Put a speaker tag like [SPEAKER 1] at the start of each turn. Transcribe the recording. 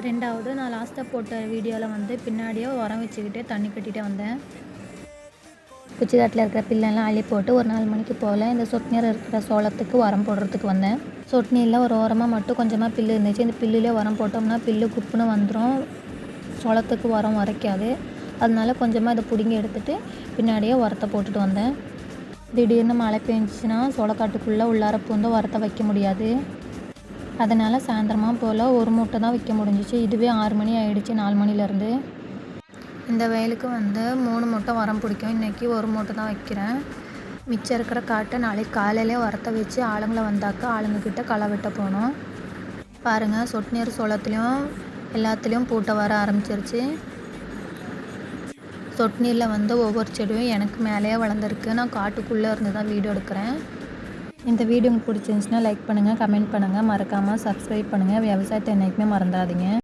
[SPEAKER 1] ரெண்டாவது நான் லாஸ்ட்டாக போட்ட வீடியோவில் வந்து பின்னாடியே உரம் வச்சுக்கிட்டே தண்ணி கட்டிகிட்டே வந்தேன். குச்சிக்காட்டில் இருக்கிற பில்லெல்லாம் அள்ளி போட்டு ஒரு 4 மணிக்கு போல் இந்த சொட்டு நீர் இருக்கிற சோளத்துக்கு உரம் போடுறதுக்கு வந்தேன். சொட்டு நீரில் ஒரு ஓரமாக மட்டும் கொஞ்சமாக பில்லு இருந்துச்சு. இந்த பில்லுலேயே உரம் போட்டோம்னா பில்லு குப்புன்னு வந்துடும், சோளத்துக்கு உரம் உரைக்காது. அதனால கொஞ்சமாக இதை பிடுங்கி எடுத்துகிட்டு பின்னாடியே உரத்தை போட்டுட்டு வந்தேன். திடீர்னு மழை பெஞ்சிச்சின்னா சோளக்காட்டுக்குள்ளே உள்ளார பூந்து உரத்தை வைக்க முடியாது. அதனால் சாயந்தரமாக போல் ஒரு மூட்டை தான் வைக்க முடிஞ்சிச்சு. இதுவே 6 மணி ஆகிடுச்சு 4 மணிலேருந்து. இந்த வயலுக்கு வந்து 3 மூட்டை உரம் பிடிக்கும். இன்றைக்கி ஒரு மூட்டை தான் வைக்கிறேன். மிச்சம் இருக்கிற காட்டை நாளைக்கு காலையிலே உரத்தை வச்சு ஆளுங்களை வந்தாக்கா ஆளுங்கக்கிட்ட களை வெட்ட போகணும். பாருங்கள், சொட்டு நீர் சோளத்துலேயும் எல்லாத்துலேயும் பூட்டை வர ஆரம்பிச்சிருச்சு. சொட்டு நீரில் வந்து ஒவ்வொரு செடியும் எனக்கு மேலேயே வளர்ந்துருக்கு. நான் காட்டுக்குள்ளே இருந்து தான் வீடியோ எடுக்கிறேன். இந்த வீடியோ உங்களுக்கு பிடிச்சிருந்துச்சுன்னா லைக் பண்ணுங்கள், கமெண்ட் பண்ணுங்கள், மறக்காமல் சப்ஸ்கிரைப் பண்ணுங்கள். விவசாயத்தை என்றைக்குமே மறந்துடாதீங்க.